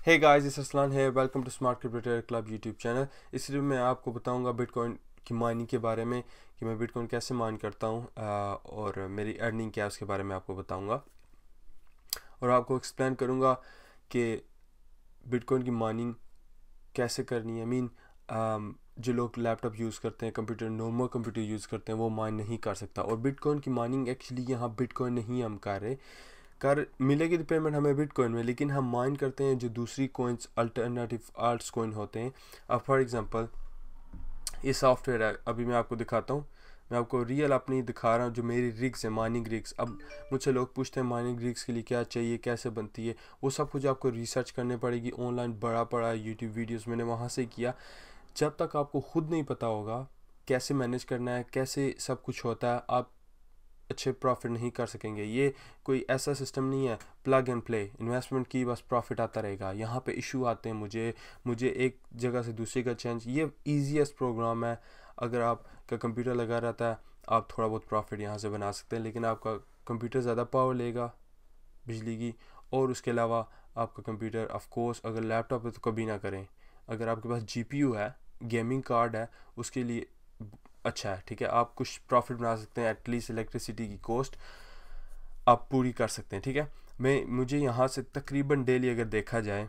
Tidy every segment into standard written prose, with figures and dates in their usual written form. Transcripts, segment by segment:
Hey guys, इस असलान है। Welcome to smart crypto club YouTube channel. इस वीडियो में आपको बताऊंगा बिटकॉइन की माइनिंग के बारे में कि मैं बिटकॉइन कैसे माइन करता हूं और मेरी अर्निंग क्या है उसके बारे में आपको बताऊंगा और आपको एक्सप्लेन करूंगा कि बिटकॉइन की माइनिंग कैसे करनी है। जो लोग लैपटॉप यूज़ करते हैं, कंप्यूटर, नॉर्मल कंप्यूटर यूज़ करते हैं, वो माइन नहीं कर सकता। और बिटकॉइन की माइनिंग एक्चुअली यहाँ बिटकॉइन नहीं हम कर रहे, कर मिलेगी तो पेमेंट हमें बिटकॉइन में, लेकिन हम माइन करते हैं जो दूसरी कॉइन्स, अल्टरनेटिव आर्ट्स कॉइन होते हैं। अब फॉर एग्जांपल ये सॉफ्टवेयर है, अभी मैं आपको दिखाता हूँ। मैं आपको रियल अपनी दिखा रहा हूँ जो मेरी रिग्स है, माइनिंग रिग्स। अब मुझसे लोग पूछते हैं माइनिंग रिग्स के लिए क्या चाहिए, कैसे बनती है। वो सब कुछ आपको रिसर्च करनी पड़ेगी ऑनलाइन, बड़ा पड़ा यूट्यूब वीडियोस मैंने वहाँ से किया। जब तक आपको खुद नहीं पता होगा कैसे मैनेज करना है, कैसे सब कुछ होता है, आप अच्छे प्रॉफिट नहीं कर सकेंगे। ये कोई ऐसा सिस्टम नहीं है प्लग एंड प्ले, इन्वेस्टमेंट की बस प्रॉफिट आता रहेगा। यहाँ पे इशू आते हैं, मुझे एक जगह से दूसरी का चेंज। ये ईजीएस्ट प्रोग्राम है। अगर आपका कंप्यूटर लगा रहता है, आप थोड़ा बहुत प्रॉफिट यहाँ से बना सकते हैं, लेकिन आपका कंप्यूटर ज़्यादा पावर लेगा बिजली की। और उसके अलावा आपका कंप्यूटर, ऑफ कोर्स अगर लैपटॉप है तो कभी ना करें। अगर आपके पास जीपीयू है, गेमिंग कार्ड है, उसके लिए अच्छा है, ठीक है। आप कुछ प्रॉफिट बना सकते हैं, एटलीस्ट इलेक्ट्रिसिटी की कॉस्ट आप पूरी कर सकते हैं, ठीक है। मुझे यहाँ से तकरीबन डेली अगर देखा जाए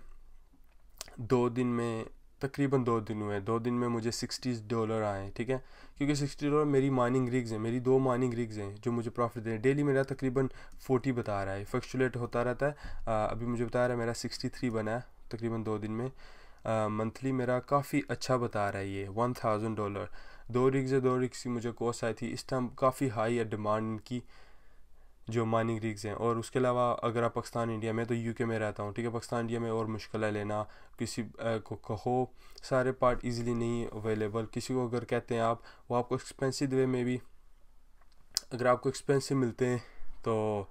2 दिन में, तकरीबन 2 दिन हुए, 2 दिन में मुझे $60 आए, ठीक है। क्योंकि $60 मेरी माइनिंग रिग्स हैं, मेरी 2 माइनिंग रिग्स हैं जो मुझे प्रॉफिट दें। डेली मेरा तकरीबन 40 बता रहा है, फ्लक्चुएट होता रहता है। अभी मुझे बता रहा है मेरा 63 बना है तकरीबन 2 दिन में। मंथली मेरा काफ़ी अच्छा बता रहा है ये $1000। 2 रिग्स की मुझे कॉस्ट आई थी। इस टाइम काफ़ी हाई है डिमांड की जो माइनिंग रिग्स हैं। और उसके अलावा अगर आप पाकिस्तान, इंडिया में, तो यूके में रहता हूँ, ठीक है। पाकिस्तान, इंडिया में और मुश्किल है लेना। किसी को कहो, सारे पार्ट इजीली नहीं अवेलेबल। किसी को अगर कहते हैं आप, वो आपको एक्सपेंसिव वे में भी, अगर आपको एक्सपेंसिव मिलते हैं तो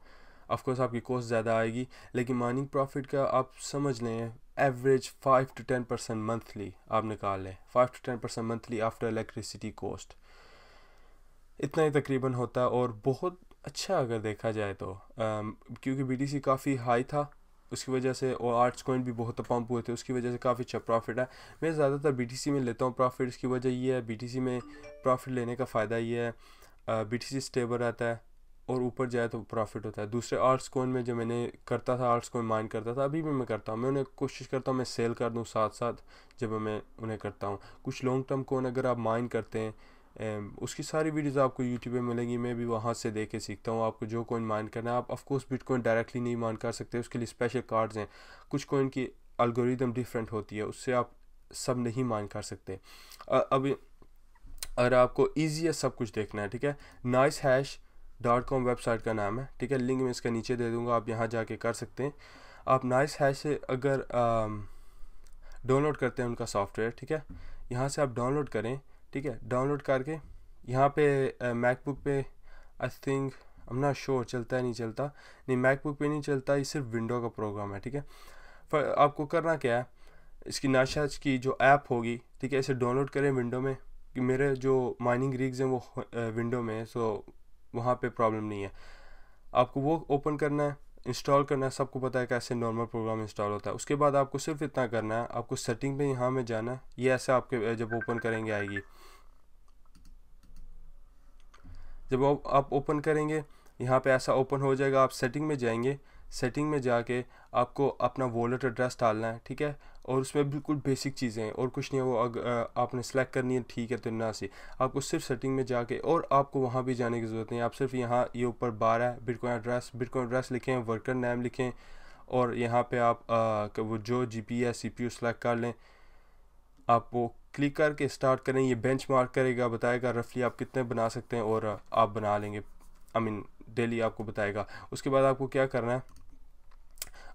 ऑफकोर्स आपकी कॉस्ट ज़्यादा आएगी। लेकिन माइनिंग प्रॉफिट का आप समझ लें एवरेज 5 to 10% मंथली आप निकाल लें। 5 to 10% monthly after electricity cost, इतना ही तकरीबन होता है। और बहुत अच्छा अगर देखा जाए तो क्योंकि बीटीसी काफ़ी हाई था, उसकी वजह से, और आर्ट्स कॉइन भी बहुत पंप हुए थे, उसकी वजह से काफ़ी अच्छा प्रॉफिट है। मैं ज़्यादातर बीटीसी में लेता हूँ प्रॉफिट। इसकी वजह ये है, बीटीसी में प्रॉफिट लेने का फ़ायदा ये है, बीटीसी स्टेबल रहता है और ऊपर जाए तो प्रॉफिट होता है। दूसरे आर्ट्स कॉइन में जो मैंने करता था, आर्ट्स कॉइन माइन करता था, अभी भी मैं करता हूँ। मैं उन्हें कोशिश करता हूँ मैं सेल कर दूँ साथ साथ जब मैं उन्हें करता हूँ। कुछ लॉन्ग टर्म कॉइन अगर आप माइन करते हैं, उसकी सारी वीडियोस आपको यूट्यूब पे मिलेंगी। मैं भी वहाँ से देख के सीखता हूँ। आपको जो कॉइन माइन करना है, आप ऑफ कोर्स बिटकॉइन डायरेक्टली नहीं माइन कर सकते, उसके लिए स्पेशल कार्ड्स हैं। कुछ कॉइन की एल्गोरिदम डिफरेंट होती है, उससे आप सब नहीं माइन कर सकते। अब अगर आपको ईजी है सब कुछ देखना है, ठीक है, nicehash.com वेबसाइट का नाम है, ठीक है। लिंक मैं इसका नीचे दे दूँगा, आप यहाँ जाके कर सकते हैं। आप नाइस हैश से अगर डाउनलोड करते हैं उनका सॉफ्टवेयर, ठीक है, यहाँ से आप डाउनलोड करें, ठीक है। डाउनलोड करके यहाँ पे मैकबुक पे I think, I am not sure चलता है नहीं चलता, नहीं मैकबुक पे नहीं चलता, ये सिर्फ विंडो का प्रोग्राम है, ठीक है। फिर आपको करना क्या है, इसकी नाशाज की जो ऐप होगी, ठीक है, इसे डाउनलोड करें विंडो में। कि मेरे जो माइनिंग रिग्स हैं वो विंडो में है, सो वहाँ पे प्रॉब्लम नहीं है। आपको वो ओपन करना है, इंस्टॉल करना है। सबको पता है कैसे नॉर्मल प्रोग्राम इंस्टॉल होता है। उसके बाद आपको सिर्फ इतना करना है, आपको सेटिंग पे यहाँ में जाना है। ये ऐसे आपके जब ओपन करेंगे आएगी। जब आप ओपन करेंगे यहाँ पे ऐसा ओपन हो जाएगा। आप सेटिंग में जाएंगे, सेटिंग में जाके आपको अपना वॉलेट एड्रेस डालना है, ठीक है। और उसमें बिल्कुल बेसिक चीज़ें हैं और कुछ नहीं है। वो आपने सेलेक्ट करनी है, ठीक है, तो ना से आपको सिर्फ सेटिंग में जाके, और आपको वहाँ भी जाने की ज़रूरत नहीं। आप सिर्फ यहाँ ये ऊपर बार है बिटकॉइन एड्रेस लिखें, वर्कर नेम लिखें, और यहाँ पे आप वो जो जीपी है सीपीयू सेलेक्ट कर लें। आप वो क्लिक करके स्टार्ट करें, ये बेंचमार्क करेगा, बताएगा रफली आप कितने बना सकते हैं और आप बना लेंगे। डेली आपको बताएगा। उसके बाद आपको क्या करना है,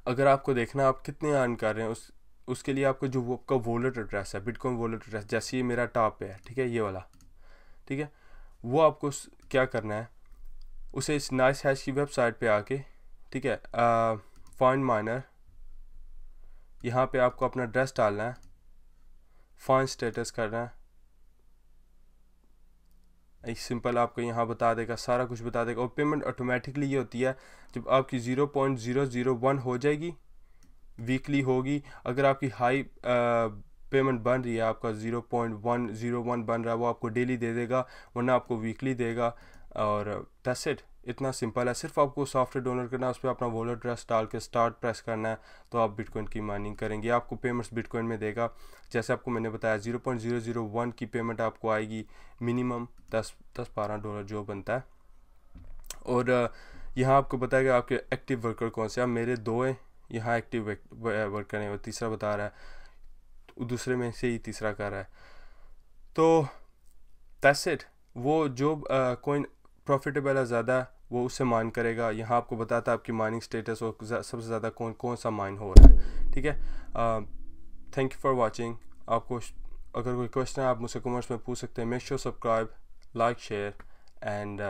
अगर आपको देखना है आप कितने अर्न कर रहे हैं, उसके लिए आपको जो आपका वॉलेट एड्रेस है, बिटकॉइन वॉलेट एड्रेस, जैसे ये मेरा टॉप पे है, ठीक है, ये वाला, ठीक है, वो आपको क्या करना है, उसे इस नाइस हैश की वेबसाइट पे आके, ठीक है, फाइंड माइनर, यहाँ पे आपको अपना एड्रेस डालना है, फाइंड स्टेटस करना है। एक सिंपल आपको यहाँ बता देगा, सारा कुछ बता देगा। और पेमेंट ऑटोमेटिकली ये होती है, जब आपकी 0.001 हो जाएगी, वीकली होगी। अगर आपकी हाई पेमेंट बन रही है, आपका 0.101 बन रहा है, वो आपको डेली दे देगा, वरना आपको वीकली देगा। और दैट्स इट, इतना सिंपल है। सिर्फ आपको सॉफ्टवेयर डाउनलोड करना है, उस पर अपना वॉलेट एड्रेस डाल के स्टार्ट प्रेस करना है, तो आप बिटकॉइन की माइनिंग करेंगे। आपको पेमेंट्स बिटकॉइन में देगा, जैसे आपको मैंने बताया 0.001 की पेमेंट आपको आएगी मिनिमम 10-12 डॉलर जो बनता है। और यहाँ आपको बताएगा आपके एक्टिव वर्कर कौन से। अब मेरे 2 हैं यहाँ एक्टिव वर्कर हैं, और तीसरा बता रहा है, दूसरे में से ही तीसरा कर रहा है। तो दैट्स इट। वो जो कोइन प्रॉफिटेबल है ज़्यादा, वो उससे माइन करेगा। यहाँ आपको बताता है आपकी माइनिंग स्टेटस और सबसे ज़्यादा कौन सा माइन हो रहा है, ठीक है। Thank you for watching. आपको अगर कोई क्वेश्चन है आप मुझसे कमेंट्स में पूछ सकते हैं। Make sure subscribe, like, share and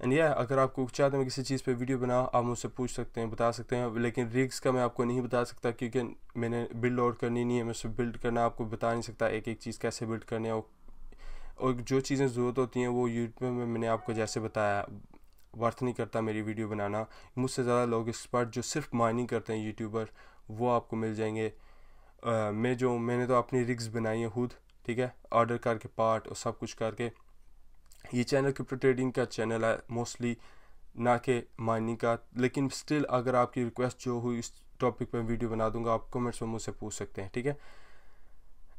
अगर आपको चाहते हैं किसी चीज़ पे वीडियो बनाओ, आप मुझसे पूछ सकते हैं, बता सकते हैं। लेकिन रिग्स का मैं आपको नहीं बता सकता, क्योंकि मैंने बिल्ड आउट करनी नहीं है। मैं उससे बिल्ड करना आपको बता नहीं सकता, एक एक चीज़ कैसे बिल्ड करनी है। और जो चीज़ें ज़रूरत होती हैं वो यूट्यूब में मैंने आपको जैसे बताया, वर्थ नहीं करता मेरी वीडियो बनाना। मुझसे ज़्यादा लोग एक्सपर्ट जो सिर्फ माइनिंग करते हैं यूट्यूबर, वो आपको मिल जाएंगे। मैंने तो अपनी रिग्स बनाई है खुद, ठीक है, ऑर्डर करके पार्ट और सब कुछ करके। ये चैनल क्रिप्टो ट्रेडिंग का चैनल है मोस्टली, ना कि माइनिंग का। लेकिन स्टिल अगर आपकी रिक्वेस्ट जो हुई इस टॉपिक पर वीडियो बना दूंगा, आप कमेंट्स में मुझसे पूछ सकते हैं, ठीक है।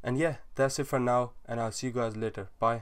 And that's it for now, and I will see you guys later, bye.